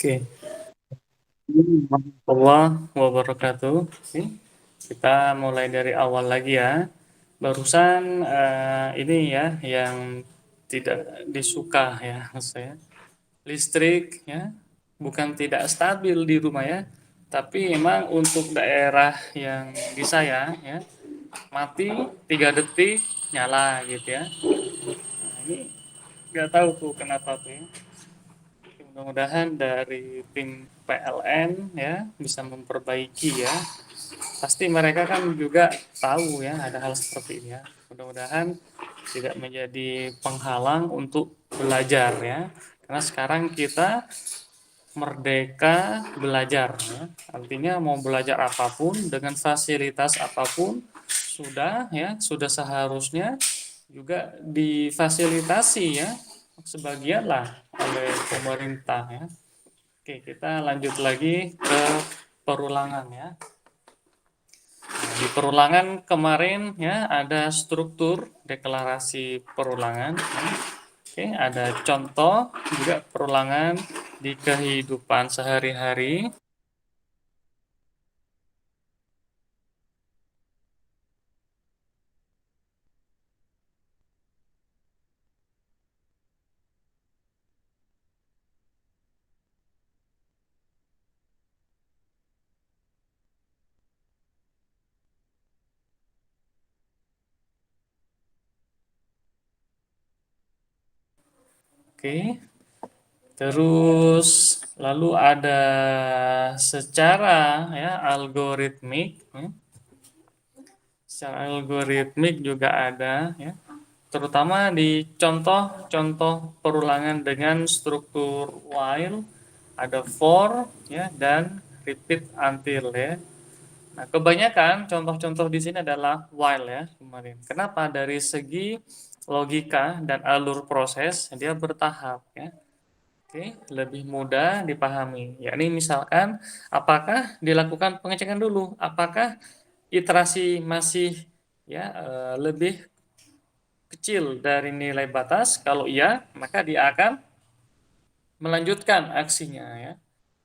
Oke. Warahmatullahi wabarakatuh. Oke. Kita mulai dari awal lagi ya. Barusan ini ya yang tidak disuka ya maksud saya. Listrik ya bukan tidak stabil di rumah ya, tapi memang untuk daerah yang di saya ya mati 3 detik nyala gitu ya. Nah, ini nggak tahu tuh kenapa tuh ya. Mudah-mudahan dari tim PLN ya bisa memperbaiki ya. Pasti mereka kan juga tahu ya ada hal seperti ini ya. Mudah-mudahan tidak menjadi penghalang untuk belajar ya. Karena sekarang kita merdeka belajar ya. Artinya mau belajar apapun dengan fasilitas apapun sudah seharusnya juga difasilitasi ya sebagian lah oleh pemerintah ya. Oke, kita lanjut lagi ke perulangan ya. Nah, di perulangan kemarin ya ada struktur deklarasi perulangan. Oke, ada contoh juga perulangan di kehidupan sehari-hari. Oke, terus lalu ada secara ya algoritmik, secara algoritmik juga ada ya, terutama di contoh-contoh perulangan dengan struktur while, ada for ya dan repeat until ya. Nah, kebanyakan contoh-contoh di sini adalah while ya kemarin. Kenapa? Dari segi logika dan alur proses dia bertahap ya. Oke, lebih mudah dipahami. Yakni misalkan apakah dilakukan pengecekan dulu, apakah iterasi masih ya lebih kecil dari nilai batas. Kalau iya, maka dia akan melanjutkan aksinya ya.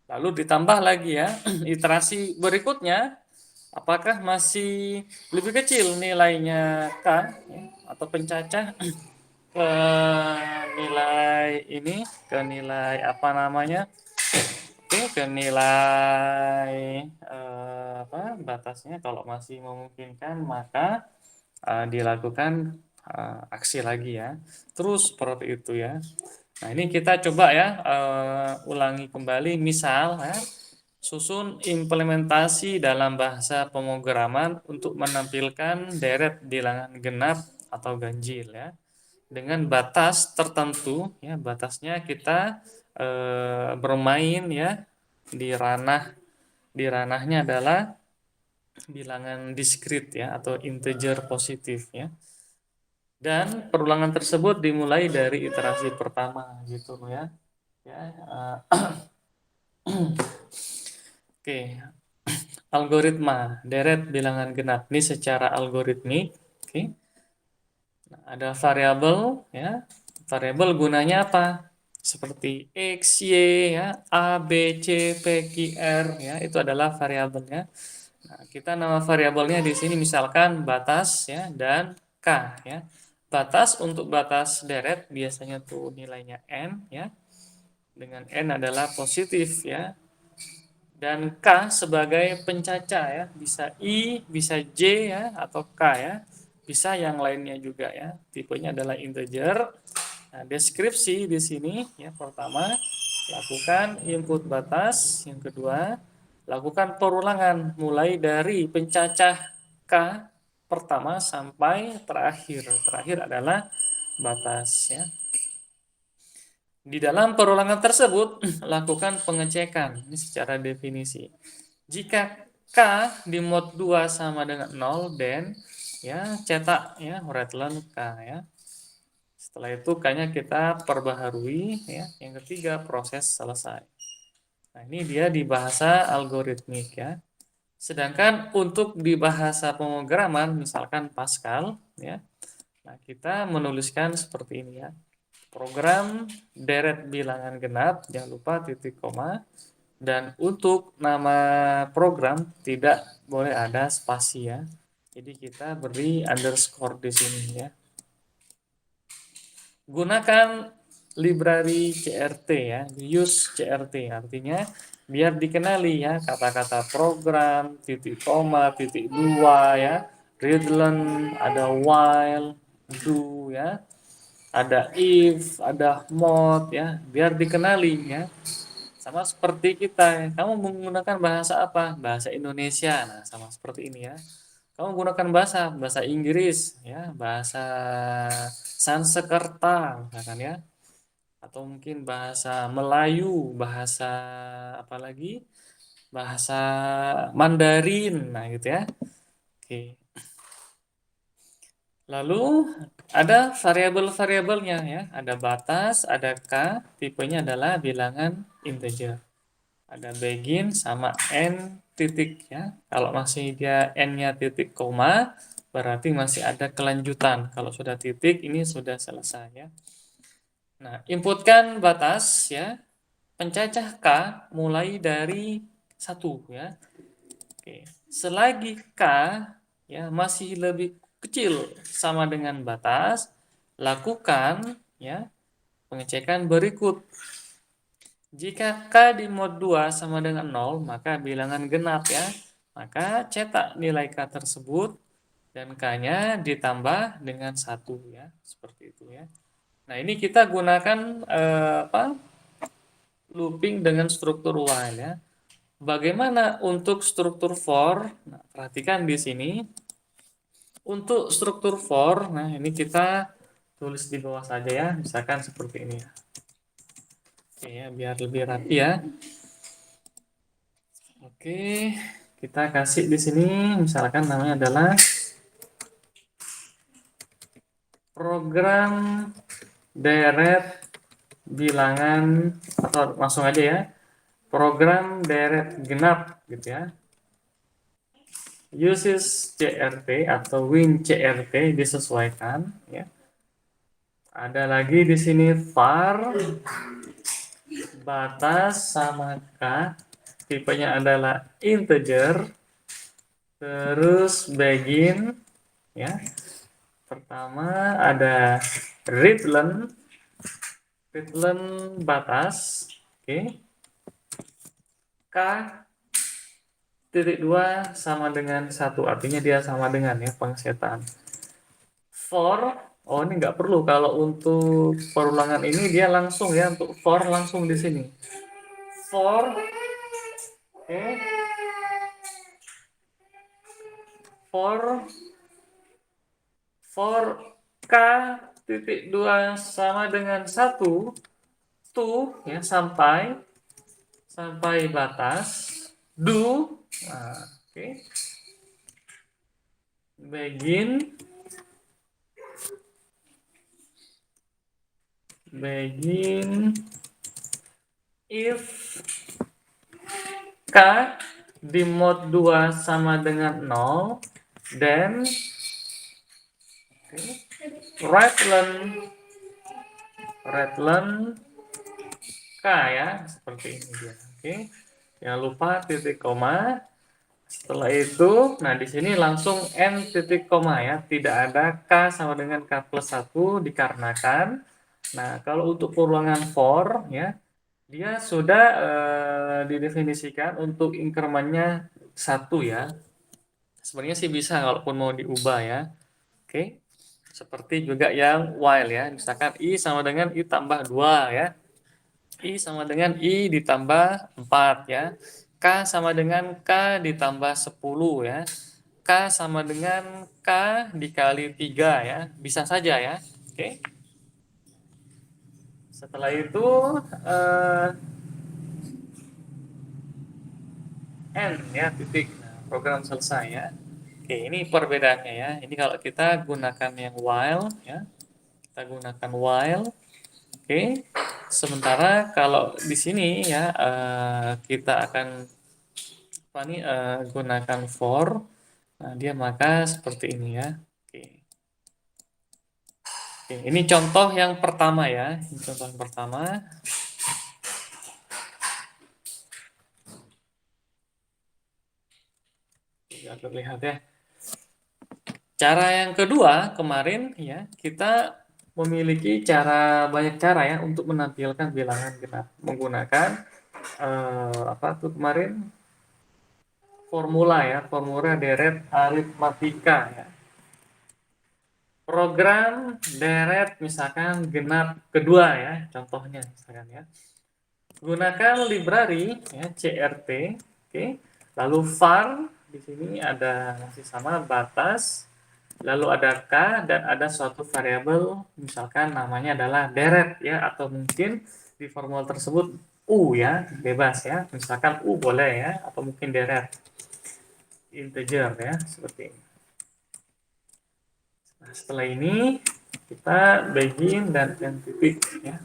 Lalu ditambah lagi ya, iterasi berikutnya apakah masih lebih kecil nilainya K ya, atau pencacah ke nilai ini, ke nilai apa namanya? Oke, ke nilai batasnya kalau masih memungkinkan maka dilakukan aksi lagi ya. Terus seperti itu ya. Nah, ini kita coba ya ulangi kembali misal ya, susun implementasi dalam bahasa pemrograman untuk menampilkan deret bilangan genap atau ganjil ya. Dengan batas tertentu ya, batasnya kita bermain ya di ranahnya adalah bilangan diskrit ya atau integer positif ya. Dan perulangan tersebut dimulai dari iterasi pertama gitu ya. Ya, oke. Algoritma deret bilangan genap ini secara algoritmik. Oke. Nah, ada variabel ya. Variabel gunanya apa? Seperti X, Y ya, A, B, C, P, Q, R ya, itu adalah variabelnya. Nah, kita nama variabelnya di sini misalkan batas ya dan K ya. Batas untuk batas deret biasanya tuh nilainya N ya. Dengan N adalah positif ya. Dan K sebagai pencacah ya, bisa I, bisa J ya atau K ya. Bisa yang lainnya juga ya. Tipenya adalah integer. Nah, deskripsi di sini ya pertama lakukan input batas, yang kedua lakukan perulangan mulai dari pencacah K pertama sampai terakhir. Terakhir adalah batas ya. Di dalam perulangan tersebut lakukan pengecekan ini secara definisi. Jika K di mod 2 sama dengan 0 then ya cetak ya return K ya. Setelah itu K-nya kita perbaharui ya. Yang ketiga proses selesai. Nah, ini dia di bahasa algoritmik ya. Sedangkan untuk di bahasa pemrograman misalkan Pascal ya. Nah, kita menuliskan seperti ini ya. Program deret bilangan genap, jangan lupa titik koma. Dan untuk nama program tidak boleh ada spasi ya. Jadi kita beri underscore di sini ya. Gunakan library CRT ya, use CRT artinya biar dikenali ya kata-kata program, titik koma, titik dua ya, readline, ada while, do ya, ada if, ada mod ya, biar dikenali ya. Sama seperti kita, kamu menggunakan bahasa apa? Bahasa Indonesia. Nah, sama seperti ini ya. Kamu menggunakan bahasa bahasa Inggris ya, bahasa Sanskerta misalkan ya, atau mungkin bahasa Melayu, bahasa apa lagi? Bahasa Mandarin. Nah, gitu ya. Oke. Lalu ada variabel-variabelnya ya, ada batas, ada k, tipenya adalah bilangan integer. Ada begin sama n titik ya. Kalau masih dia n-nya titik koma, berarti masih ada kelanjutan. Kalau sudah titik, ini sudah selesai ya. Nah, inputkan batas ya. Pencacah k mulai dari satu ya. Oke. Selagi k ya masih lebih kecil sama dengan batas, lakukan ya pengecekan berikut. Jika K di mod 2 sama dengan 0, maka bilangan genap ya. Maka cetak nilai K tersebut dan K-nya ditambah dengan 1 ya. Seperti itu ya. Nah, ini kita gunakan apa? Looping dengan struktur while ya. Bagaimana untuk struktur for? Nah, perhatikan di sini. Untuk struktur for, nah ini kita tulis di bawah saja ya. Misalkan seperti ini ya. Oke ya, biar lebih rapi ya. Oke, kita kasih di sini misalkan namanya adalah program deret bilangan atau langsung aja ya. Program deret genap gitu ya. Uses CRT atau win CRT disesuaikan ya. Ada lagi di sini var batas sama k, tipenya adalah integer, terus begin ya. Pertama ada readline batas, oke. K titik 2 sama dengan 1, artinya dia sama dengan ya pengsetan. For, oh ini nggak perlu kalau untuk perulangan ini dia langsung ya, untuk for langsung di sini. For, oke. For K titik 2 sama dengan 1 to ya sampai batas do, nah, oke. Begin if K di mod 2 sama dengan 0, then readline K ya, seperti ini dia. Oke. Jangan lupa titik koma. Setelah itu, nah di sini langsung n titik koma ya, tidak ada k sama dengan k plus 1 dikarenakan. Nah, kalau untuk perulangan for ya, dia sudah didefinisikan untuk incrementnya 1 ya. Sebenarnya sih bisa kalaupun mau diubah ya. Oke. Seperti juga yang while ya. Misalkan i sama dengan i tambah 2 ya. I sama dengan I ditambah 4 ya. K sama dengan K ditambah 10 ya. K sama dengan K dikali 3 ya. Bisa saja ya. Oke. Setelah itu N ya titik. Nah, program selesai ya. Oke, ini perbedaannya ya. Ini kalau kita gunakan yang while ya. Kita gunakan while. Oke. Sementara kalau di sini ya kita akan apa nih gunakan for. Nah, dia maka seperti ini ya. Oke. Oke, ini contoh yang pertama ya. Ini contoh yang pertama. Tidak terlihat ya. Cara yang kedua kemarin ya, kita memiliki banyak cara ya untuk menampilkan bilangan genap menggunakan apa tuh kemarin formula ya, formula deret aritmatika ya. Program deret misalkan genap kedua ya, contohnya misalkan ya. Gunakan library ya, CRT, oke. Lalu var di sini ada masih sama batas, lalu ada k dan ada suatu variabel misalkan namanya adalah deret ya atau mungkin di formula tersebut u ya, bebas ya. Misalkan u boleh ya atau mungkin deret integer ya seperti ini. Nah, setelah ini kita begin dan end titik ya.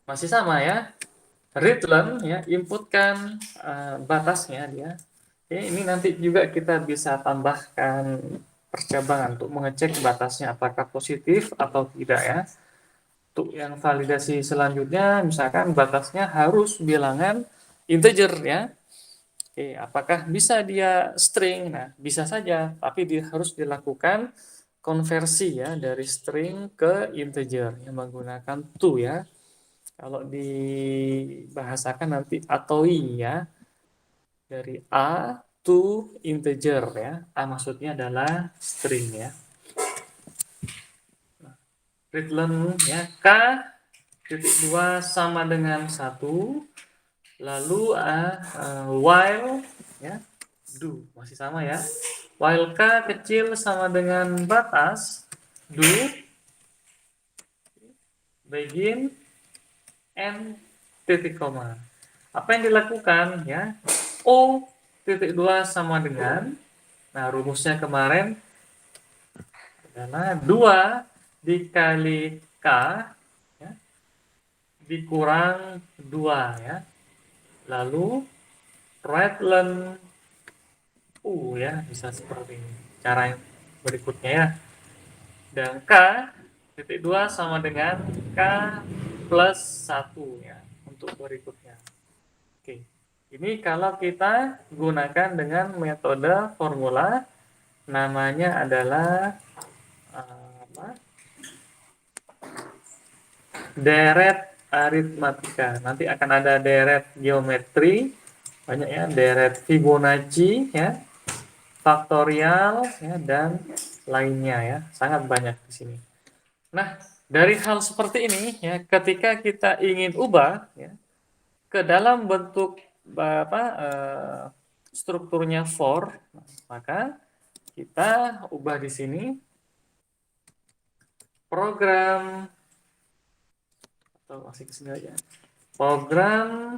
Masih sama ya. Readline ya, inputkan batasnya dia. Oke, ini nanti juga kita bisa tambahkan percabangan untuk mengecek batasnya apakah positif atau tidak ya. Untuk yang validasi selanjutnya, misalkan batasnya harus bilangan integer ya. Oke, apakah bisa dia string? Nah, bisa saja, tapi dia harus dilakukan konversi ya dari string ke integer yang menggunakan to ya. Kalau dibahasakan nanti atoi ya, dari A to integer ya. A maksudnya adalah string ya. Readline ya, K titik 2 sama dengan 1. Lalu while ya, do masih sama ya. While K kecil sama dengan batas, do begin and titik koma. Apa yang dilakukan ya? O titik 2 sama dengan, nah rumusnya kemarin adalah 2 dikali K ya, dikurang 2 ya. Lalu right ln U ya, bisa seperti ini. Cara yang berikutnya ya. Dan K titik 2 sama dengan K plus 1 ya untuk berikutnya. Oke. Ini kalau kita gunakan dengan metode formula, namanya adalah apa? Deret aritmatika. Nanti akan ada deret geometri, banyak ya, deret Fibonacci ya, faktorial ya, dan lainnya ya, sangat banyak di sini. Nah, dari hal seperti ini ya, ketika kita ingin ubah ya ke dalam bentuk apa strukturnya for, maka kita ubah di sini program atau masih kesini aja. Program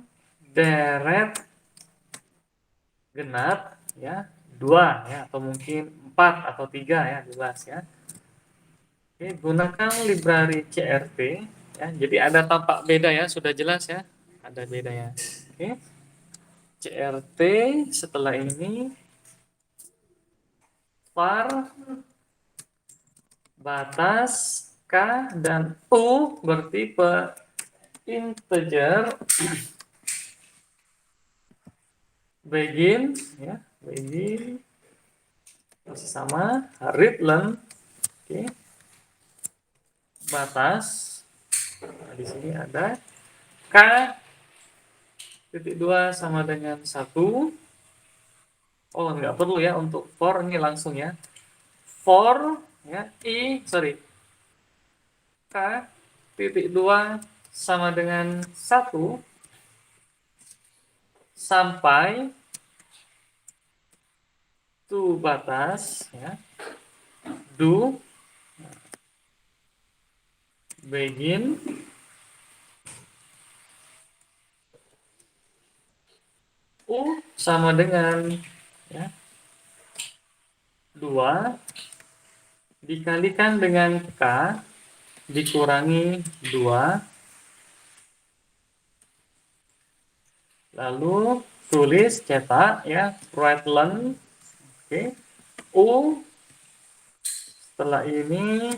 deret genap ya 2 ya atau mungkin 4 atau 3 ya, jelas ya. Oke, gunakan library CRT ya. Jadi ada tampak beda ya, sudah jelas ya. Ada bedanya. Oke. CRT setelah ini var batas K dan U bertipe integer begin ya, begin masih sama readline. Oke. Batas, nah, di sini ada K titik 2 sama dengan 1. Oh, nggak perlu ya untuk for, ini langsung ya. For ya, K titik 2 sama dengan 1 sampai to batas ya. Do begin U sama dengan ya 2 dikalikan dengan K dikurangi 2, lalu tulis cetak ya right ln. Oke. U setelah ini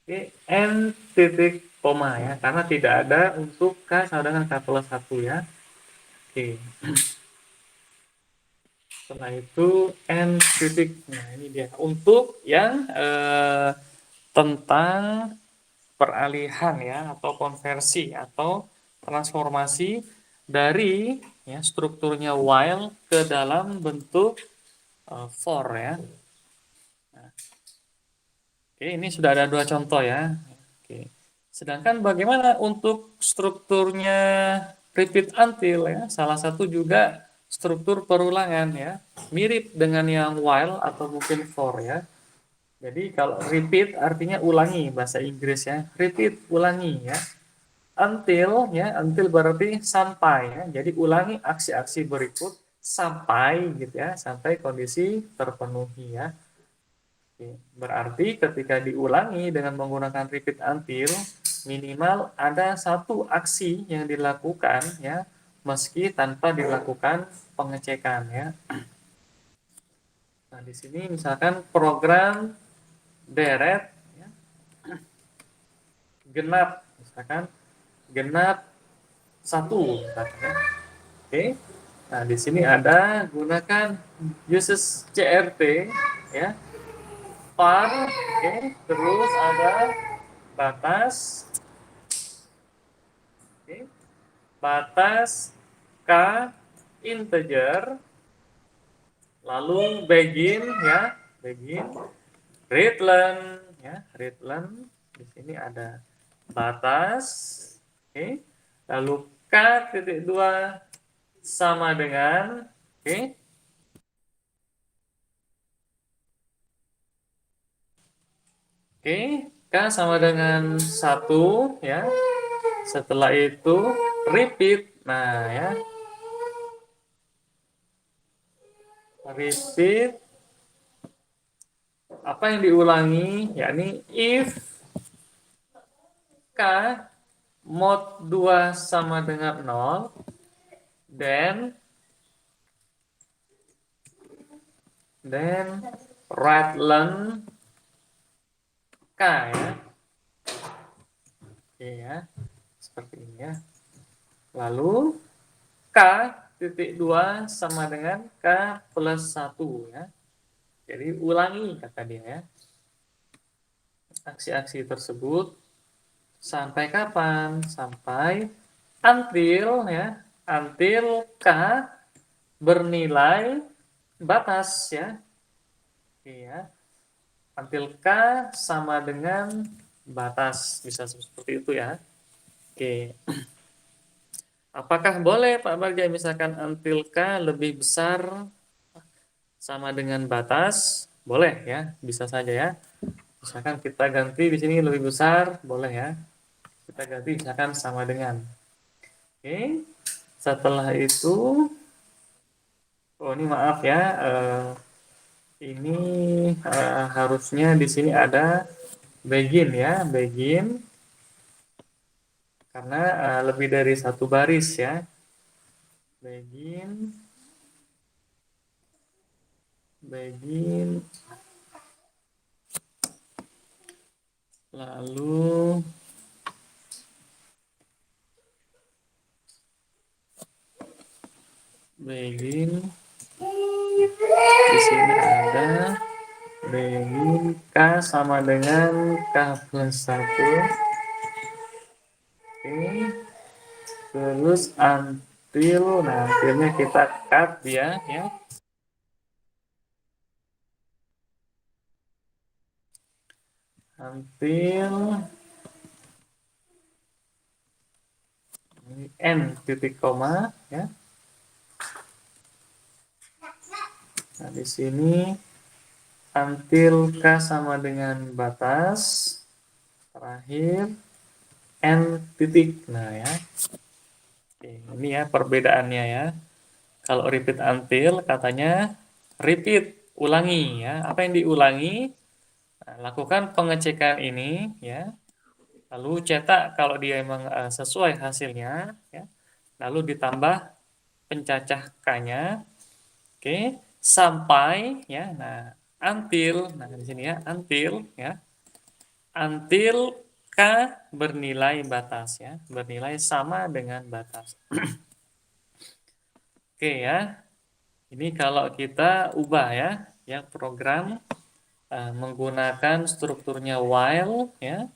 Oke, N titik koma ya, karena tidak ada untuk K sama dengan K plus 1 ya. Oke, setelah itu N titik, nah ini dia untuk yang tentang peralihan ya, atau konversi atau transformasi dari ya strukturnya while ke dalam bentuk for ya. Oke, ini sudah ada dua contoh ya. Oke. Sedangkan bagaimana untuk strukturnya repeat until ya? Salah satu juga struktur perulangan ya. Mirip dengan yang while atau mungkin for ya. Jadi kalau repeat artinya ulangi bahasa Inggris ya. Repeat ulangi ya. Until ya, until berarti sampai ya. Jadi ulangi aksi-aksi berikut sampai gitu ya, sampai kondisi terpenuhi ya. Oke, berarti ketika diulangi dengan menggunakan repeat until, minimal ada satu aksi yang dilakukan ya, meski tanpa dilakukan pengecekan ya. Nah, di sini misalkan program deret ya, genap, misalkan genap satu, misalkan, ya. Oke. Nah, di sini ada gunakan uses CRT ya, var, oke, terus ada batas, oke, batas k integer, lalu begin ya, begin readline ya, readline di sini ada batas, oke, lalu k titik dua sama dengan, oke, oke, k sama dengan satu ya. Setelah itu repeat, nah ya, repeat apa yang diulangi, yakni if k mod 2 sama dengan nol, then right len k ya, oke ya, seperti ini ya. Lalu k titik 2 sama dengan k plus 1 ya. Jadi ulangi kata dia ya. Aksi-aksi tersebut sampai kapan? Sampai until ya, until k bernilai batas ya. Oke ya. Until k sama dengan batas, bisa seperti itu ya. Oke. Apakah boleh Pak Bagja misalkan until k lebih besar sama dengan batas? Boleh ya, bisa saja ya. Misalkan kita ganti di sini lebih besar, boleh ya. Kita ganti misalkan sama dengan. Oke. Setelah itu, oh ini maaf ya, ini harusnya di sini ada begin ya, begin karena lebih dari satu baris ya. Begin, begin, lalu begin. Di sini ada begin k sama dengan k plus 1. Oke. Terus until, nah akhirnya kita cut dia ya. Until n titik koma ya. Nah, di sini until k sama dengan batas, terakhir n titik. Nah ya. Oke, ini ya perbedaannya ya. Kalau repeat until katanya repeat, ulangi ya. Apa yang diulangi? Nah, lakukan pengecekan ini ya. Lalu cetak kalau dia memang sesuai hasilnya ya. Lalu ditambah pencacah k-nya. Oke, sampai ya. Nah, until, nah di sini ya, until ya. until K bernilai batas ya, bernilai sama dengan batas. Oke ya. Ini kalau kita ubah ya, program menggunakan strukturnya while ya,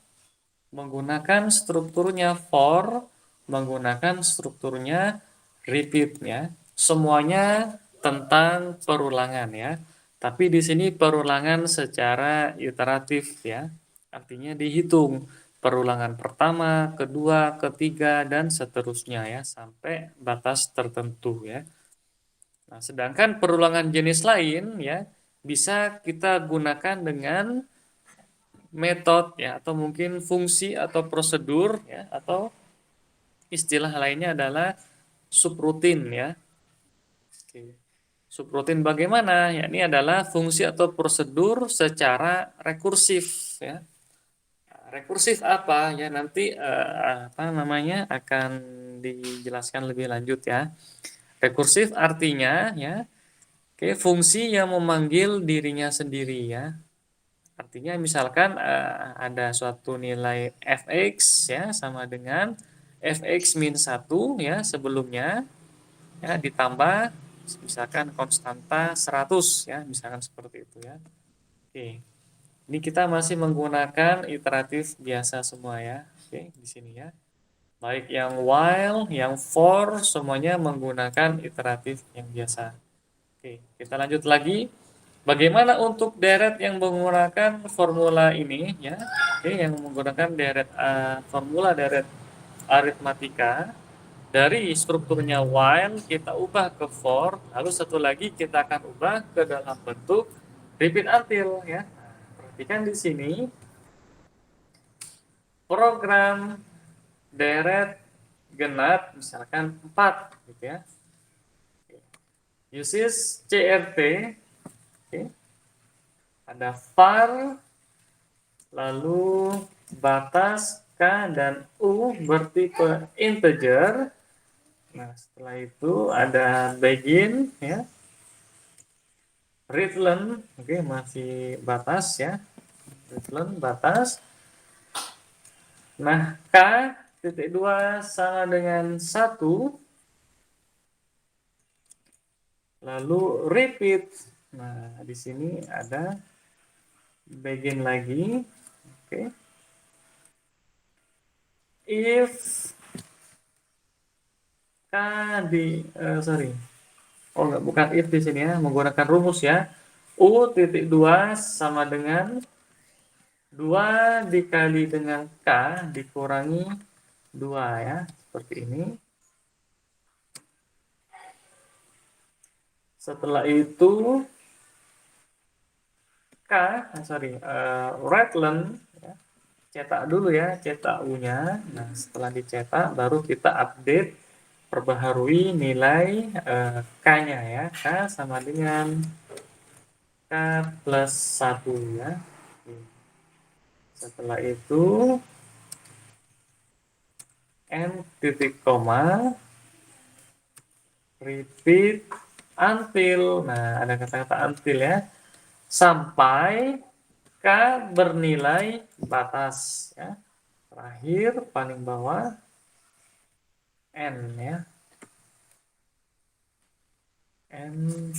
menggunakan strukturnya for, menggunakan strukturnya repeat ya. Semuanya tentang perulangan ya. Tapi di sini perulangan secara iteratif ya. Artinya dihitung perulangan pertama, kedua, ketiga dan seterusnya ya sampai batas tertentu ya. Nah, sedangkan perulangan jenis lain ya bisa kita gunakan dengan metode ya atau mungkin fungsi atau prosedur ya atau istilah lainnya adalah subrutin ya. Oke. Subrutin bagaimana? Ya, ini adalah fungsi atau prosedur secara rekursif ya. Rekursif apa? Ya nanti apa namanya akan dijelaskan lebih lanjut ya. Rekursif artinya ya, oke, fungsi yang memanggil dirinya sendiri ya. Artinya misalkan ada suatu nilai fx ya sama dengan fx min 1 ya sebelumnya ya ditambah misalkan konstanta 100 ya misalkan seperti itu ya. Oke. Ini kita masih menggunakan iteratif biasa semua ya. Oke, di sini ya. Baik yang while, yang for semuanya menggunakan iteratif yang biasa. Oke, kita lanjut lagi. Bagaimana untuk deret yang menggunakan formula ini ya? Oke, yang menggunakan deret formula deret aritmatika dari strukturnya while kita ubah ke for, lalu satu lagi kita akan ubah ke dalam bentuk repeat until ya. Perhatikan di sini program deret genap misalkan 4 gitu ya. Uses CRT, okay. Ada var, lalu batas K dan U bertipe integer. Nah, setelah itu ada begin ya. Readlen, oke, masih batas ya. Readlen batas. Nah, K titik 2 sama dengan 1. Lalu repeat. Nah, di sini ada begin lagi. Oke. If K di sorry. Oh, enggak, bukan if di sini ya, menggunakan rumus ya. U titik 2 sama dengan 2 dikali dengan K dikurangi 2 ya, seperti ini. Setelah itu K, Redland ya, cetak dulu ya, cetak U-nya. Nah, setelah dicetak baru kita update, perbaharui nilai K-nya ya. K sama dengan K plus 1 ya. Setelah itu N titik koma repeat until. Nah, ada kata-kata until ya. Sampai K bernilai batas ya. Terakhir paling bawah N ya. N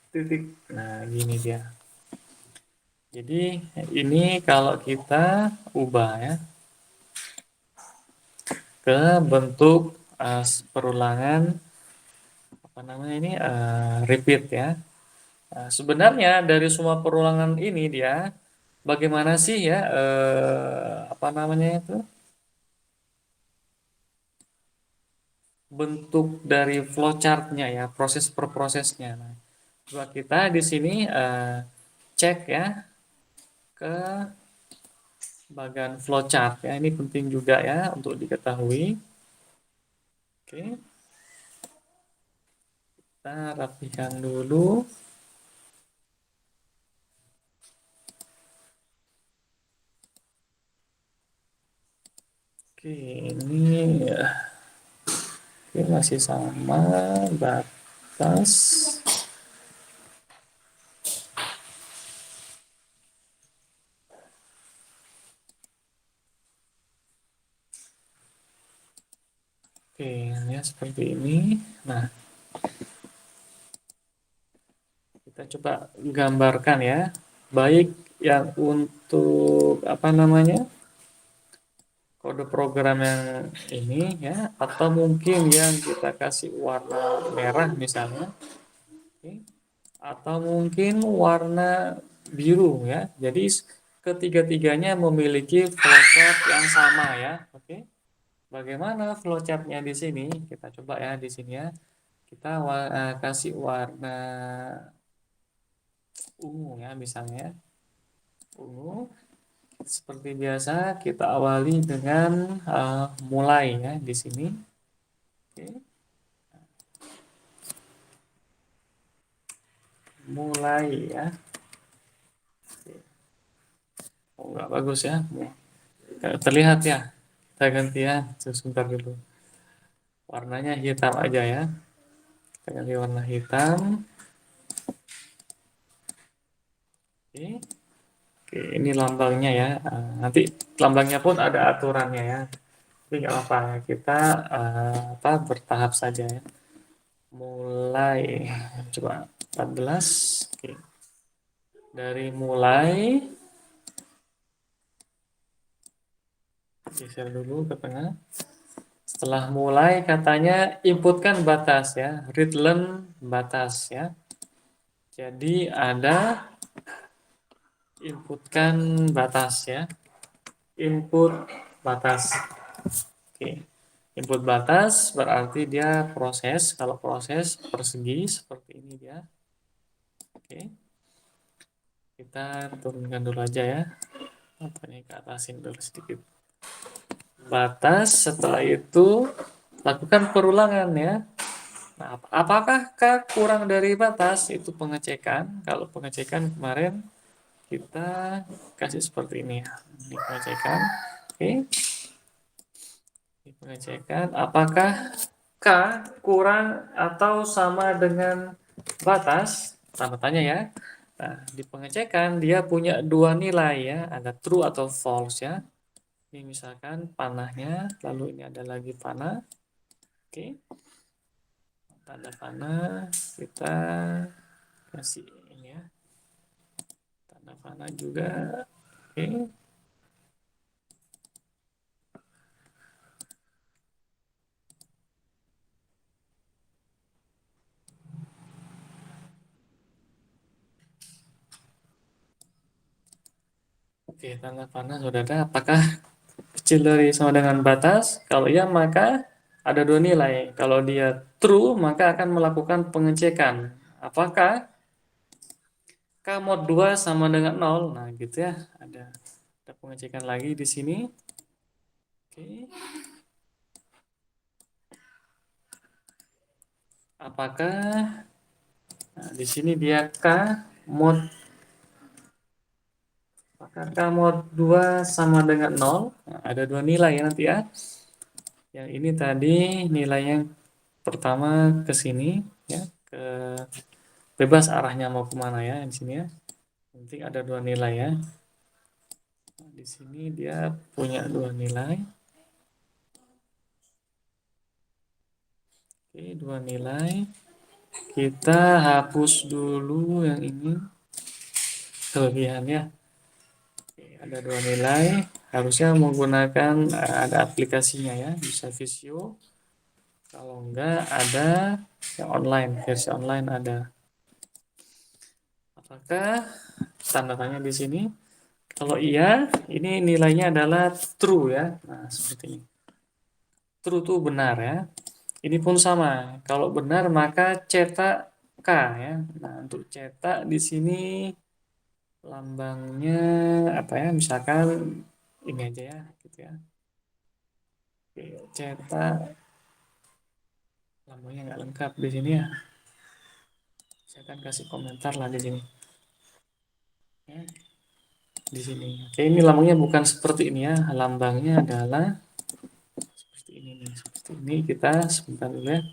titik. Nah, gini dia. Jadi ini kalau kita ubah ya ke bentuk perulangan apa namanya ini repeat ya. Nah, sebenarnya dari semua perulangan ini dia bagaimana sih ya apa namanya itu bentuk dari flowchartnya ya proses per prosesnya. Nah, coba kita di sini cek ya ke bagian flowchart ya ini penting juga ya untuk diketahui. Oke, kita rapikan dulu. Oke, ini oke, masih sama batas. ya seperti ini. Nah, kita coba gambarkan ya, baik yang untuk apa namanya kode program yang ini ya, atau mungkin yang kita kasih warna merah misalnya, oke, atau mungkin warna biru ya. Jadi ketiga-tiganya memiliki flowchart yang sama ya, oke. Bagaimana flowchartnya di sini? Kita coba ya di sini ya. Kita kasih warna ungu ya misalnya. Ungu. Seperti biasa kita awali dengan mulai ya di sini. Oke. Mulai ya. Oh, nggak bagus ya. Nggak terlihat ya. Kita ganti ya. Sebentar dulu. Warnanya hitam aja ya. Kita ganti warna hitam. Oke. Oke, ini lambangnya ya. Nanti lambangnya pun ada aturannya ya. Tapi nggak apa-apa, kita apa bertahap saja ya. Mulai, coba 14. Oke. Dari mulai, geser dulu ke tengah. Setelah mulai katanya inputkan batas ya, read learn batas ya. Jadi ada inputkan batas ya, input batas. Oke. Input batas berarti dia proses. Kalau proses persegi seperti ini dia. Oke. Kita turunkan dulu aja ya. Apanya ke atasin dulu sedikit. Batas setelah itu lakukan perulangan ya. Nah, apakah kurang dari batas? Itu pengecekan. Kalau pengecekan kemarin kita kasih seperti ini ya. Ini pengecekan. Oke. Ini pengecekan. Apakah K kurang atau sama dengan batas? Tanda tanya ya. Nah, di pengecekan dia punya dua nilai ya. Ada true atau false ya. Ini misalkan panahnya, lalu ini ada lagi panah. Oke. Tanda panah kita kasih ini ya. Tanda panah juga. Oke. Oke, tanda panah sudah ada. Apakah kecil dari sama dengan batas? Kalau iya maka ada dua nilai. Kalau dia true maka akan melakukan pengecekan. Apakah K mod 2 sama dengan nol? Nah, gitu ya. Ada pengecekan lagi di sini. Oke. Apakah nah, di sini dia K mod apakah K mod 2 sama dengan nol? Nah, ada dua nilai ya nanti ya. Yang ini tadi nilai yang pertama ke sini ya, ke bebas arahnya mau kemana ya di sini ya. Penting ada dua nilai ya. Nah, di sini dia punya dua nilai. Oke, dua nilai. Kita hapus dulu yang ini kelebihannya. Oke, ada dua nilai. Harusnya menggunakan ada aplikasinya ya, bisa Visio. Kalau enggak ada yang online, versi online ada. Apakah tanda tanya di sini? Kalau iya, ini nilainya adalah true ya. Nah, seperti ini. True itu benar ya. Ini pun sama. Kalau benar maka cetak K ya. Nah, untuk cetak di sini lambangnya apa ya? Misalkan ini aja ya, gitu ya. Oke, cetak lambangnya nggak lengkap di sini ya. Saya akan kasih komentar lah di sini. Ya, di sini. Oke, ini lambangnya bukan seperti ini ya. Lambangnya adalah seperti ini nih. Seperti ini kita sebentar dulu ya.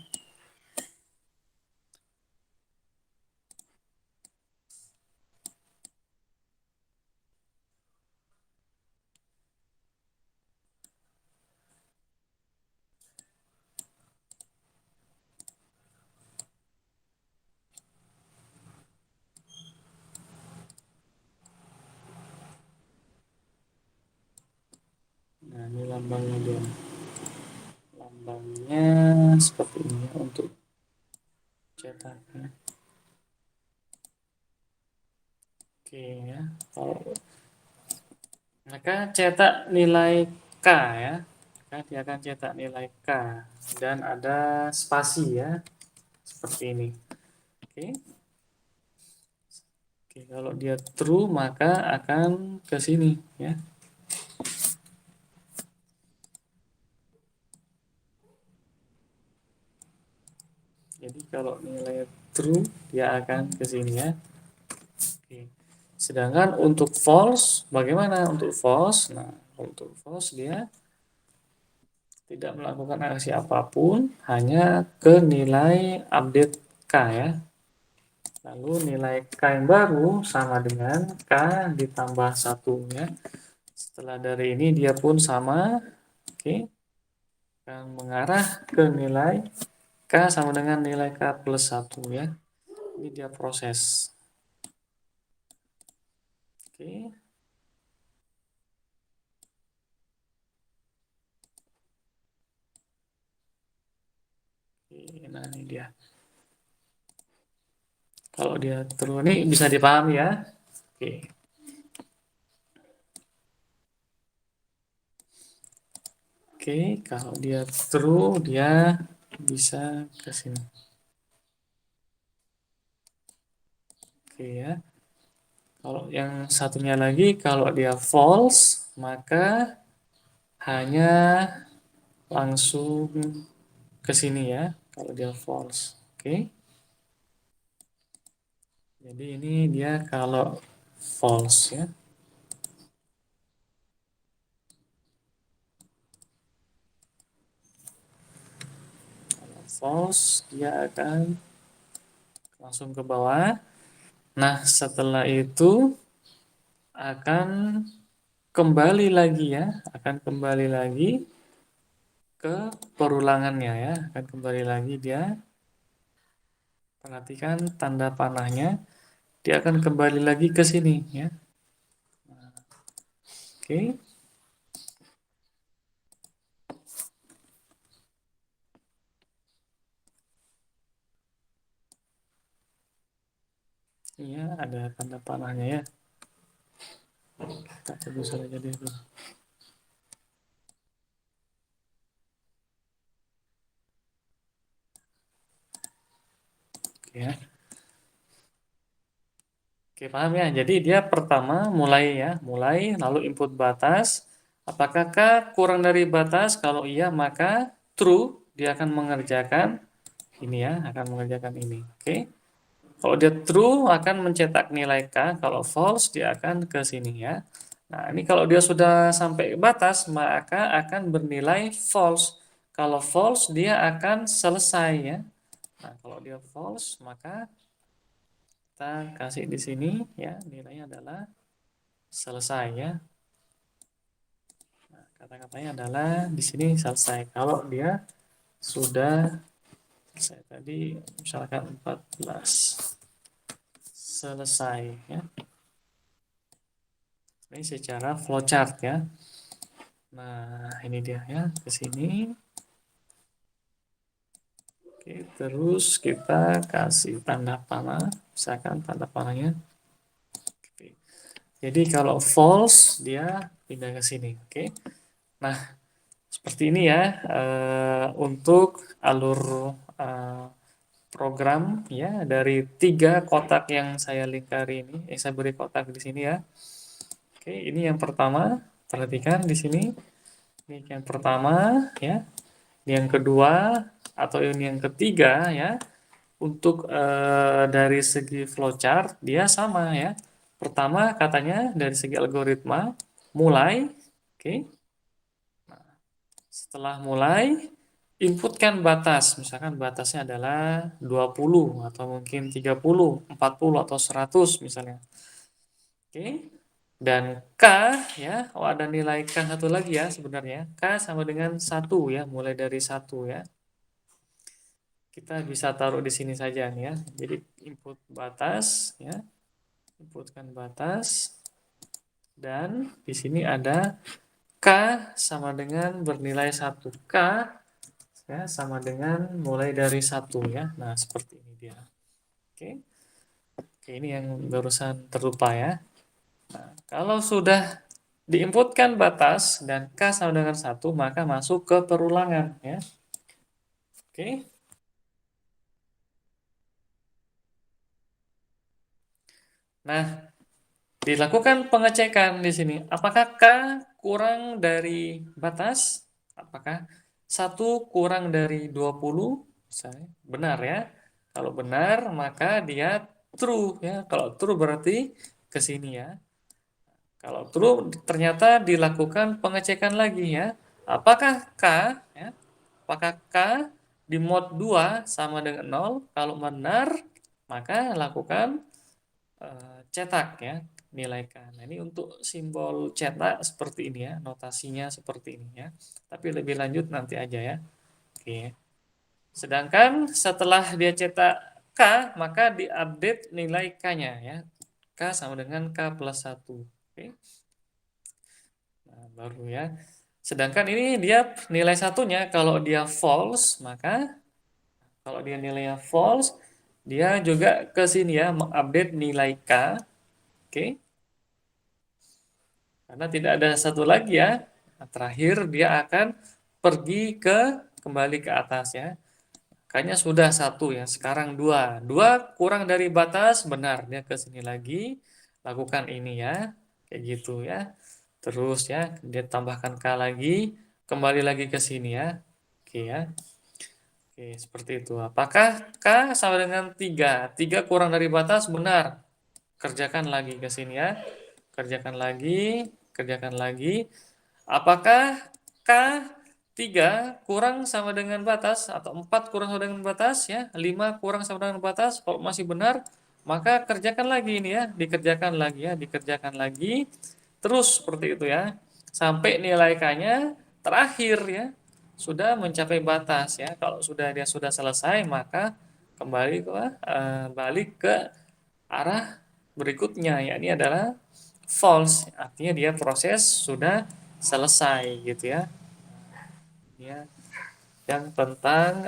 lambangnya dia. Lambangnya seperti ini ya untuk cetaknya. Oke ya. Kalau maka cetak nilai K ya. Maka dia akan cetak nilai K dan ada spasi ya seperti ini. Oke. Oke, kalau dia true maka akan ke sini ya. Jadi kalau nilai true dia akan ke sini ya. Oke. Sedangkan untuk false bagaimana untuk false? Nah, untuk false dia tidak melakukan aksi apapun, hanya ke nilai update K ya. Lalu nilai K yang baru sama dengan K ditambah 1 ya. Setelah dari ini dia pun sama, oke, akan mengarah ke nilai K sama dengan nilai K plus 1 ya. Ini dia proses. Oke, nah ini dia. Kalau dia true ini bisa dipahami ya. Oke. Oke, kalau dia true dia bisa ke sini. Oke ya. Kalau yang satunya lagi kalau dia false maka hanya langsung ke sini ya kalau dia false. Oke. Jadi ini dia kalau false ya. Kalau false dia akan langsung ke bawah. Nah, setelah itu akan kembali lagi ya, akan kembali lagi ke perulangannya ya, akan kembali lagi dia. Perhatikan tanda panahnya, dia akan kembali lagi ke sini ya. Oke. Iya, ada tanda panahnya ya. Kita tunggu saja dulu. Oke ya. Oke, paham ya. Jadi dia pertama mulai ya, mulai lalu input batas. Apakah K kurang dari batas? Kalau iya maka true, dia akan mengerjakan ini ya, akan mengerjakan ini. Oke. Kalau dia true akan mencetak nilai K, kalau false dia akan ke sini ya. Nah, ini kalau dia sudah sampai batas maka akan bernilai false. Kalau false dia akan selesai ya. Nah, kalau dia false maka kita kasih di sini ya, nilainya adalah selesai ya. Nah, kata-katanya adalah di sini selesai. Kalau dia sudah selesai tadi misalkan 14 selesai ya. Ini secara flowchart ya. Nah, ini dia ya ke sini. Oke, terus kita kasih tanda panah, misalkan tanda panahnya. Oke. Jadi kalau false dia pindah ke sini. Oke. Nah, seperti ini ya untuk alur eh, program ya dari 3 kotak yang saya lingkari ini, yang saya beri kotak di sini ya. Oke, ini yang pertama. Perhatikan di sini. Ini yang pertama ya. Yang kedua atau ini yang ketiga ya. Untuk dari segi flowchart dia sama ya. Pertama katanya dari segi algoritma mulai, oke. Setelah mulai inputkan batas, misalkan batasnya adalah 20 atau mungkin 30, 40 atau 100 misalnya. Oke. Dan K ya, oh ada nilai K satu lagi ya sebenarnya. K sama dengan 1 ya, mulai dari 1 ya. Kita bisa taruh di sini saja nih ya. Jadi input batas ya, inputkan batas dan di sini ada K sama dengan bernilai 1. K ya sama dengan mulai dari 1 ya. Nah, seperti ini dia. Oke. Oke, ini yang barusan terlupa ya. Kalau sudah diinputkan batas dan K sama dengan 1, maka masuk ke perulangan ya. Oke. Nah, dilakukan pengecekan di sini. Apakah K kurang dari batas? Apakah 1 kurang dari 20? Misalnya, benar ya. Kalau benar, maka dia true ya. Kalau true berarti ke sini ya. Kalau true ternyata dilakukan pengecekan lagi ya. Apakah K ya? Apakah K di mod 2 sama dengan 0? Kalau benar, maka lakukan cetak ya, nilai K. Nah, ini untuk simbol cetak seperti ini ya, notasinya seperti ini ya. Tapi lebih lanjut nanti aja ya. Oke. Sedangkan setelah dia cetak K, maka diupdate nilai K-nya ya. K sama dengan K plus 1. Oke. Nah, baru ya. Sedangkan ini dia nilai satunya kalau dia false, maka kalau dia nilainya false, dia juga ke sini ya mengupdate nilai K. Oke. Karena tidak ada satu lagi ya. Nah, terakhir dia akan pergi kembali ke atas ya. Kayaknya sudah satu ya, sekarang dua. Dua kurang dari batas, benar. Dia ke sini lagi, lakukan ini ya. Kayak gitu ya. Terus ya, dia tambahkan K lagi, kembali lagi ke sini ya. Oke ya. Oke, seperti itu. Apakah K sama dengan 3? 3 kurang dari batas, benar. Kerjakan lagi ke sini ya. Kerjakan lagi, kerjakan lagi. Apakah K 3 kurang sama dengan batas atau 4 kurang sama dengan batas ya? 5 kurang sama dengan batas. Kalau masih benar, maka kerjakan lagi ini ya, dikerjakan lagi ya, dikerjakan lagi. Terus seperti itu ya. Sampai nilai K-nya terakhir ya, sudah mencapai batas ya. Kalau sudah dia sudah selesai, maka kembali ke balik ke arah berikutnya, yakni adalah false, artinya dia proses sudah selesai gitu ya. Ya, yang tentang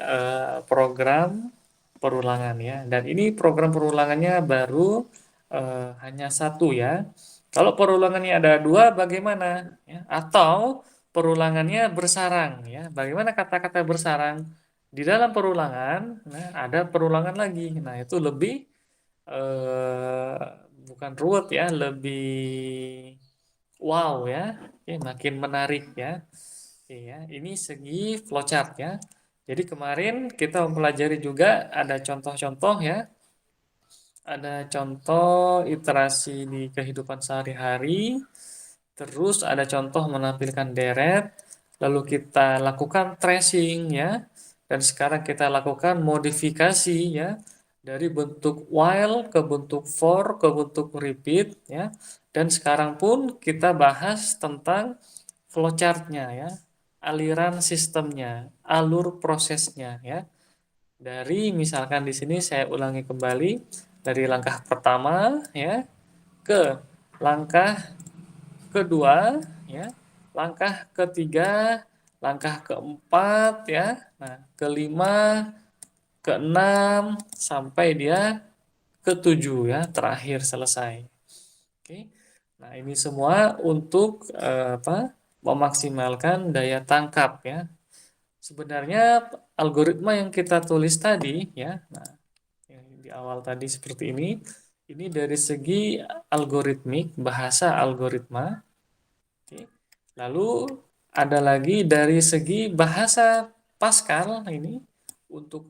program perulangan ya. Dan ini program perulangannya baru hanya satu ya. Kalau perulangannya ada dua, bagaimana? Ya, atau perulangannya bersarang ya. Bagaimana kata-kata bersarang? Di dalam perulangan, nah, ada perulangan lagi. Nah, itu lebih eh, bukan ruwet ya, lebih wow ya. Oke, makin menarik ya. Oke ya, ini segi flowchart ya. Jadi kemarin kita mempelajari juga ada contoh-contoh ya. Ada contoh iterasi di kehidupan sehari-hari. Terus ada contoh menampilkan deret, lalu kita lakukan tracing ya. Dan sekarang kita lakukan modifikasi ya dari bentuk while ke bentuk for ke bentuk repeat ya. Dan sekarang pun kita bahas tentang flowchartnya ya, aliran sistemnya, alur prosesnya ya. Dari misalkan di sini saya ulangi kembali dari langkah pertama ya ke langkah kedua ya, langkah ketiga, langkah keempat ya, nah kelima, keenam sampai dia ketujuh ya, terakhir selesai. Oke. Nah, ini semua untuk memaksimalkan daya tangkap ya. Sebenarnya algoritma yang kita tulis tadi ya, nah yang di awal tadi seperti ini dari segi algoritmik, bahasa algoritma. Oke. Lalu ada lagi dari segi bahasa Pascal ini untuk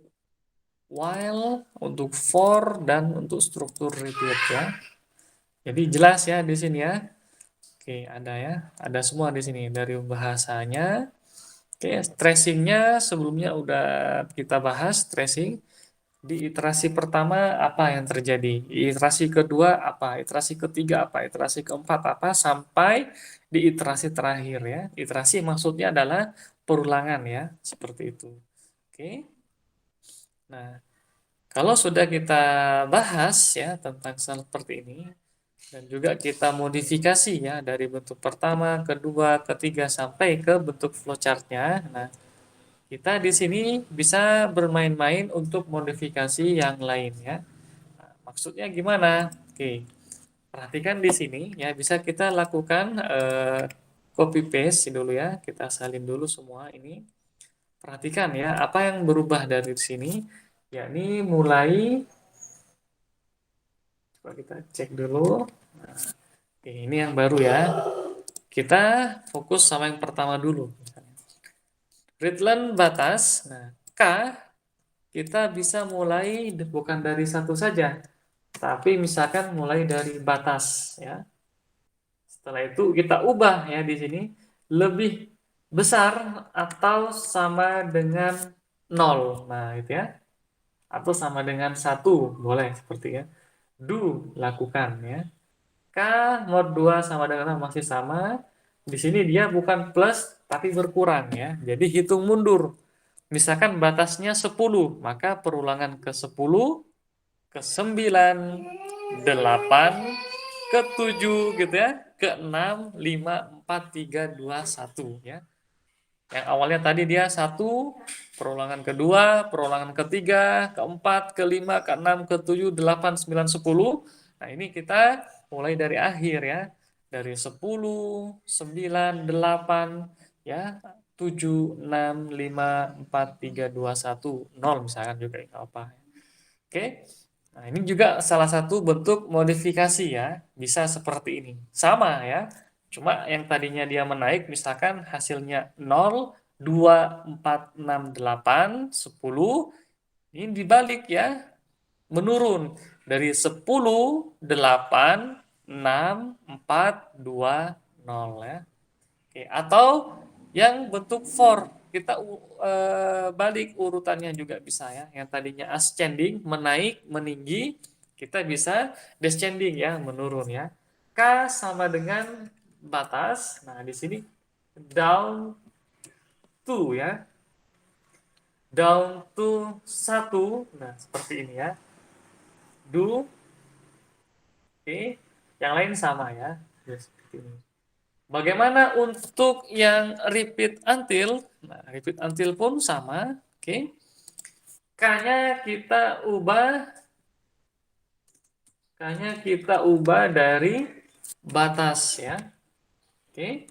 while, untuk for dan untuk struktur repeat ya. Jadi jelas ya di sini ya. Oke, ada ya, ada semua di sini dari bahasanya. Oke, tracingnya sebelumnya udah kita bahas tracing. Di iterasi pertama apa yang terjadi? Iterasi kedua apa? Iterasi ketiga apa? Iterasi keempat apa? Sampai di iterasi terakhir ya. Iterasi maksudnya adalah perulangan ya, seperti itu. Oke. Nah, kalau sudah kita bahas ya tentang seperti ini, Dan juga kita modifikasi ya dari bentuk pertama, kedua, ketiga sampai ke bentuk flowchart-nya. Nah, kita di sini bisa bermain-main untuk modifikasi yang lain ya. Nah, maksudnya gimana? Oke, perhatikan di sini ya bisa kita lakukan copy paste dulu ya. Kita salin dulu semua ini. Perhatikan ya apa yang berubah dari sini. Yakni mulai coba kita cek dulu. Nah, oke, ini yang baru ya. Kita fokus sama yang pertama dulu. Readline batas. Nah, K kita bisa mulai bukan dari satu saja, tapi misalkan mulai dari batas ya. Setelah itu kita ubah ya di sini lebih besar atau sama dengan nol. Nah, itu ya. Atau sama dengan satu boleh seperti ya. Do lakukan ya. K mod 2 sama dengan masih sama. Di sini dia bukan plus tapi berkurang ya. Jadi hitung mundur. Misalkan batasnya 10, maka perulangan ke 10, ke 9, 8, ke 7 gitu ya, ke 6, 5, 4, 3, 2, 1 ya. Yang awalnya tadi dia satu, perulangan kedua, perulangan ketiga, keempat, kelima, keenam, ketujuh, delapan, sembilan, 10. Nah, ini kita mulai dari akhir ya. Dari 10, 9, 8, ya, 7, 6, 5, 4, 3, 2, 1, 0 misalkan juga nggak apa. Oke. Nah, ini juga salah satu bentuk modifikasi ya. Bisa seperti ini. Sama ya. Cuma yang tadinya dia menaik misalkan hasilnya 0, 2, 4, 6, 8, 10. Ini dibalik ya. Menurun dari 10, 8, 6, 4, 2, 0 ya. Oke, atau yang bentuk for kita balik urutannya juga bisa ya. Yang tadinya ascending menaik meninggi kita bisa descending ya menurun ya. K sama dengan batas. Nah di sini down to ya, down to satu. Nah seperti ini ya. Do, oke. Yang lain sama ya. Ya, seperti ini. Bagaimana untuk yang repeat until? Nah, repeat until pun sama. Oke. K-nya kita ubah, K-nya kita ubah dari batas ya. Oke.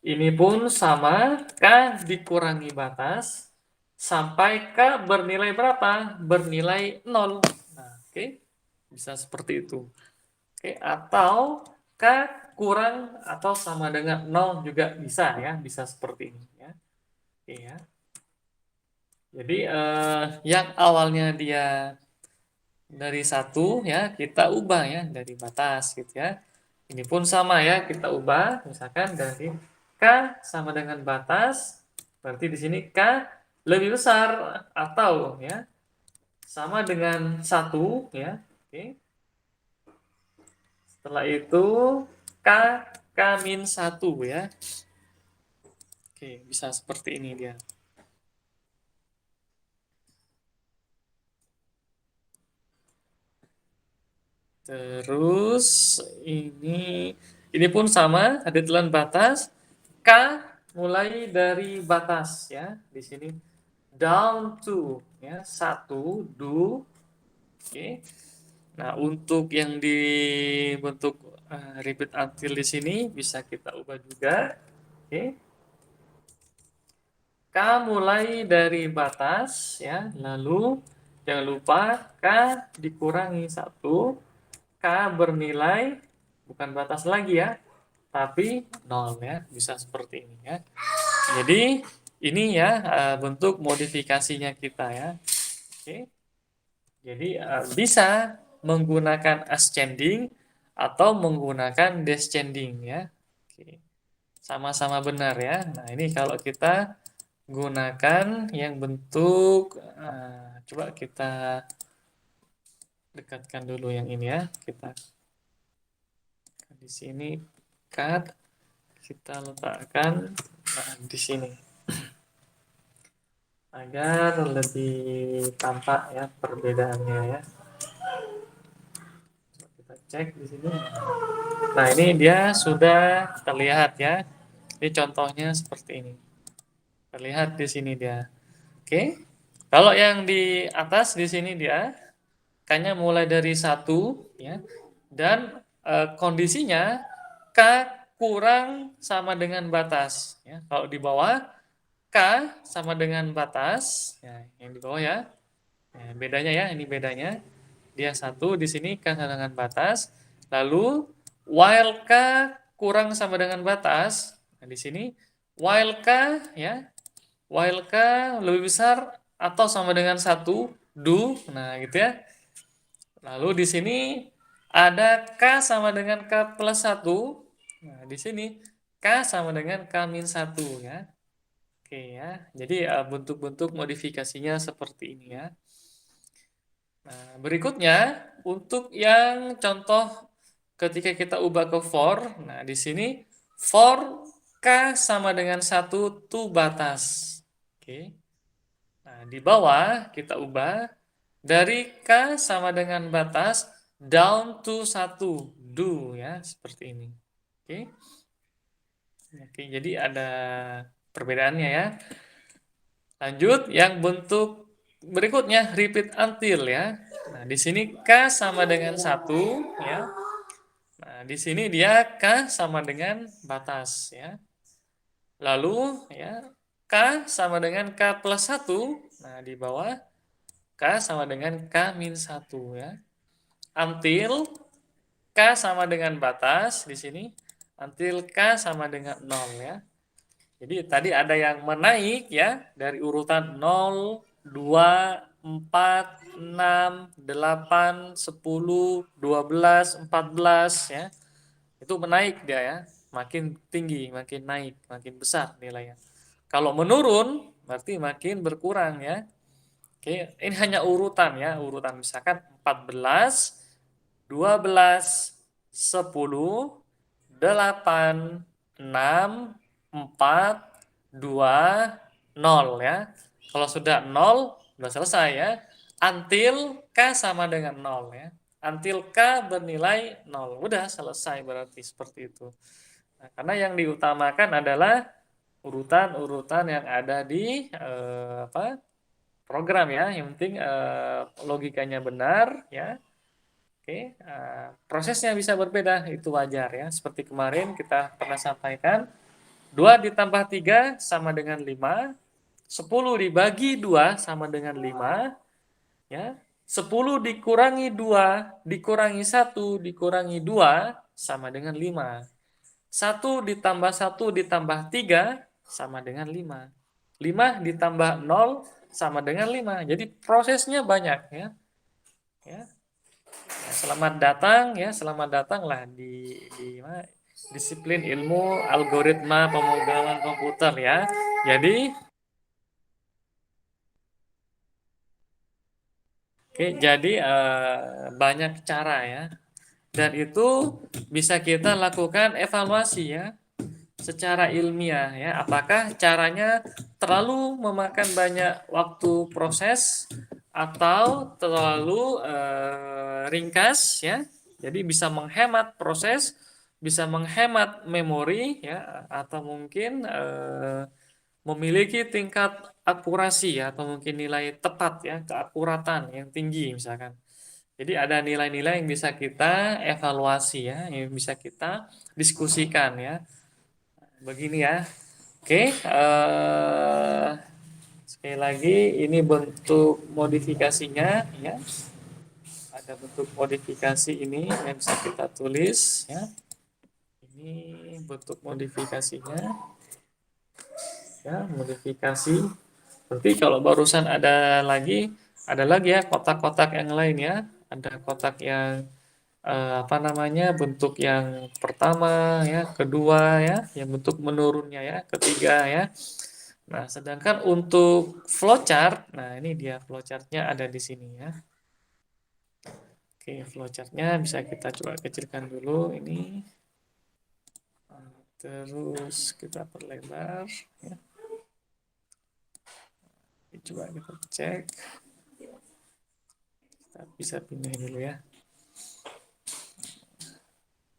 Ini pun sama, K dikurangi batas sampai K bernilai berapa? Bernilai 0. Nah, oke. Bisa seperti itu. Oke, atau K kurang atau sama dengan 0 juga bisa ya, bisa seperti ini ya. Oke ya. Jadi yang awalnya dia dari satu ya kita ubah ya dari batas gitu ya. Ini pun sama ya kita ubah misalkan dari K sama dengan batas, berarti di sini K lebih besar atau ya sama dengan satu ya. Oke. Setelah itu K K min 1 ya. Oke, bisa seperti ini dia. Terus ini pun sama, ada telan batas. K mulai dari batas ya. Di sini down to ya, satu do. Oke. Nah, untuk yang dibentuk repeat until di sini bisa kita ubah juga. Oke. K mulai dari batas ya, lalu jangan lupa K dikurangi satu, K bernilai bukan batas lagi ya, tapi 0 ya, bisa seperti ini ya. Jadi ini ya bentuk modifikasinya kita ya. Oke. Jadi bisa menggunakan ascending atau menggunakan descending ya. Oke. Sama-sama benar ya. Nah, ini kalau kita gunakan yang bentuk coba kita dekatkan dulu yang ini ya. Kita di sini cut, kita letakkan di sini agar lebih tampak ya perbedaannya ya. cek di sini. Nah, ini dia sudah terlihat ya. Ini contohnya seperti ini. Terlihat di sini dia. Oke. Kalau yang di atas di sini dia K-nya mulai dari satu ya. Dan kondisinya K kurang sama dengan batas ya. Kalau di bawah K sama dengan batas ya, yang di bawah ya. Ya, bedanya ya, ini bedanya. Dia satu di sini K sama dengan batas. Lalu while K kurang sama dengan batas. Nah, di sini while K ya, while K lebih besar atau sama dengan satu do. Nah, gitu ya. Lalu di sini ada K sama dengan K plus satu. Nah, di sini K sama dengan K min satu ya. Oke ya. Jadi bentuk-bentuk modifikasinya seperti ini ya. Nah, berikutnya untuk yang contoh ketika kita ubah ke for, nah di sini for K sama dengan satu to batas. Oke. Nah, di bawah kita ubah dari K sama dengan batas down to satu do ya, seperti ini. Oke. Oke, jadi ada perbedaannya ya. Lanjut yang bentuk berikutnya repeat until ya. Nah, di sini K sama dengan satu ya. Nah, di sini dia K sama dengan batas ya. Lalu ya K sama dengan K plus satu. Nah, di bawah K sama dengan K min satu ya. Until K sama dengan batas di sini. Until K sama dengan nol ya. Jadi tadi ada yang menaik ya dari urutan 0, 2, 4, 6, 8, 10, 12, 14 ya. Itu menaik dia ya. Makin tinggi, makin naik, makin besar nilainya. Kalau menurun berarti makin berkurang ya. Oke, ini hanya urutan ya, urutan misalkan 14, 12, 10, 8, 6, 4, 2, 0 ya. Kalau sudah 0, sudah selesai ya. Until K sama dengan 0 ya. Until K bernilai 0. Udah selesai berarti seperti itu. Nah, karena yang diutamakan adalah urutan-urutan yang ada di program ya. Yang penting logikanya benar ya. Oke, prosesnya bisa berbeda, itu wajar ya. Seperti kemarin kita pernah sampaikan, 2 ditambah 3 sama dengan 5, 10 dibagi 2 sama dengan 5, ya. 10 dikurangi 2, dikurangi 1, dikurangi 2 sama dengan 5. 1 ditambah 1 ditambah 3 sama dengan 5. 5 ditambah 0 sama dengan 5. Jadi prosesnya banyak ya. Ya, selamat datang ya, selamat datanglah di mana, disiplin ilmu algoritma pemrograman komputer ya. Jadi, oke, jadi banyak cara ya. Dan itu bisa kita lakukan evaluasi ya secara ilmiah ya. Apakah caranya terlalu memakan banyak waktu proses atau terlalu ringkas ya. Jadi bisa menghemat proses, bisa menghemat memori ya, atau mungkin memiliki tingkat akurasi ya, atau mungkin nilai tepat ya, keakuratan yang tinggi misalkan. Jadi ada nilai-nilai yang bisa kita evaluasi ya, yang bisa kita diskusikan ya. Begini ya. Oke, sekali lagi ini bentuk modifikasinya ya. Ada bentuk modifikasi ini yang bisa kita tulis ya. Ini bentuk modifikasinya ya, modifikasi. Nanti kalau barusan ada lagi ya kotak-kotak yang lain ya. Ada kotak yang apa namanya, bentuk yang pertama ya, kedua ya, yang bentuk menurunnya ya, ketiga ya. Nah, sedangkan untuk flowchart, nah ini dia flowchartnya ada di sini ya. Oke, flowchartnya bisa kita coba kecilkan dulu ini. Terus kita perlebar ya. Coba kita cek. Kita bisa pindah dulu ya.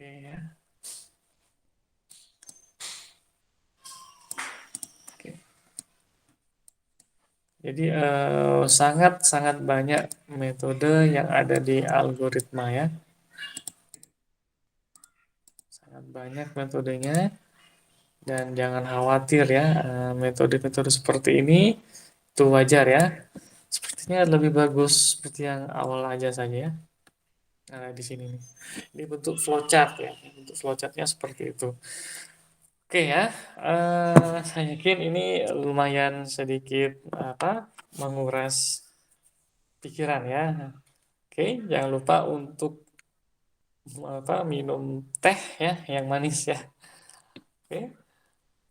Oke ya. Oke. Jadi sangat-sangat banyak metode yang ada di algoritma ya. Sangat banyak metodenya dan jangan khawatir ya, metode-metode seperti ini itu wajar ya. Sepertinya lebih bagus seperti yang awal aja saja ya. Nah, di sini nih. Ini bentuk flowchart ya. Bentuk flowchartnya seperti itu. Oke ya, saya yakin ini lumayan sedikit apa menguras pikiran ya. Oke, jangan lupa untuk apa minum teh ya yang manis ya. Oke,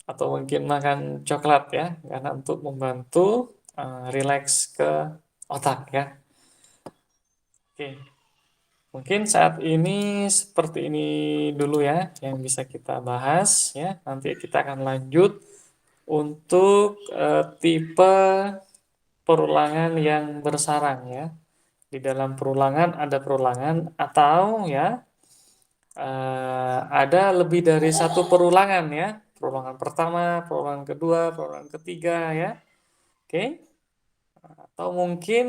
atau mungkin makan coklat ya, karena untuk membantu rileks ke otak ya. Oke, mungkin saat ini seperti ini dulu ya yang bisa kita bahas ya. Nanti kita akan lanjut untuk tipe perulangan yang bersarang ya. Di dalam perulangan ada perulangan atau ya ada lebih dari satu perulangan ya. Perulangan pertama, perulangan kedua, perulangan ketiga ya. Oke. Atau mungkin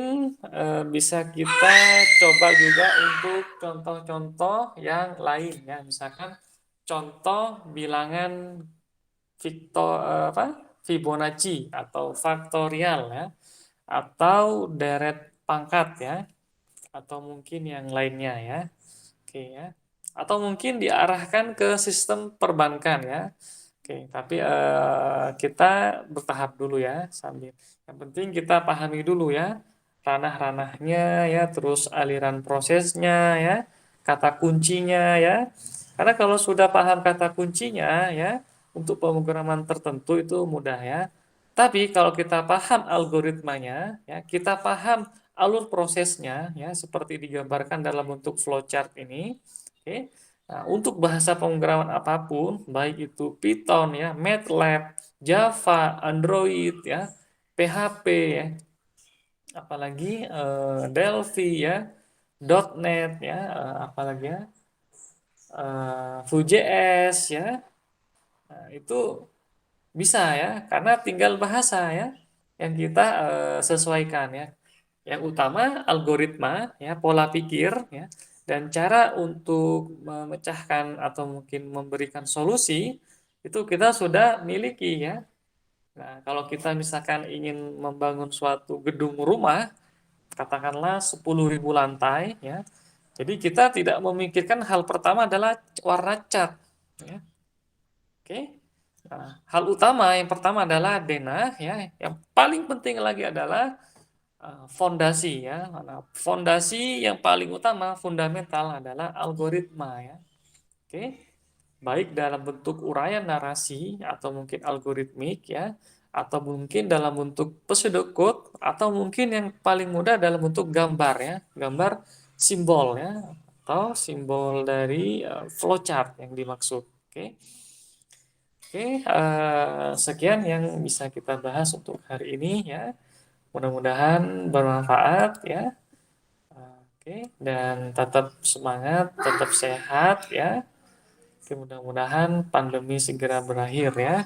bisa kita coba juga untuk contoh-contoh yang lain ya. Misalkan contoh bilangan apa? Fibonacci atau faktorial ya. Atau deret pangkat ya. Atau mungkin yang lainnya ya. Oke ya. Atau mungkin diarahkan ke sistem perbankan ya. Oke, tapi kita bertahap dulu ya sambil. Yang penting kita pahami dulu ya ranah-ranahnya ya, terus aliran prosesnya ya, kata kuncinya ya. Karena kalau sudah paham kata kuncinya ya, untuk pemrograman tertentu itu mudah ya. Tapi kalau kita paham algoritmanya ya, kita paham alur prosesnya ya seperti digambarkan dalam bentuk flowchart ini. Oke. Nah, untuk bahasa pemrograman apapun, baik itu Python ya, MATLAB, Java, Android ya, PHP ya, apalagi Delphi ya, .NET ya, apalagi ya, Vue.js ya, nah, itu bisa ya, karena tinggal bahasa ya yang kita sesuaikan ya. Yang utama algoritma ya, pola pikir ya, dan cara untuk memecahkan atau mungkin memberikan solusi itu kita sudah miliki ya. Nah, kalau kita misalkan ingin membangun suatu gedung rumah, katakanlah 10.000 lantai ya. Jadi kita tidak memikirkan hal pertama adalah warna cat ya. Oke. Nah, hal utama yang pertama adalah denah ya. Yang paling penting lagi adalah fondasi ya. Nah, fondasi yang paling utama fundamental adalah algoritma ya. Oke. Baik dalam bentuk uraian narasi atau mungkin algoritmik ya, atau mungkin dalam bentuk pseudocode atau mungkin yang paling mudah dalam bentuk gambar ya, gambar simbol ya atau simbol dari flowchart yang dimaksud. Oke. Oke, sekian yang bisa kita bahas untuk hari ini ya. Mudah-mudahan bermanfaat ya. Oke, dan tetap semangat, tetap sehat ya. Oke, mudah-mudahan pandemi segera berakhir ya.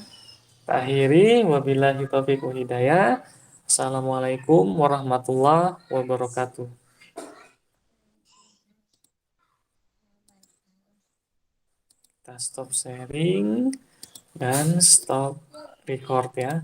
Kita akhiri, wabillahi taufiq wal hidayah. Assalamualaikum warahmatullahi wabarakatuh. Kita stop sharing dan stop record ya.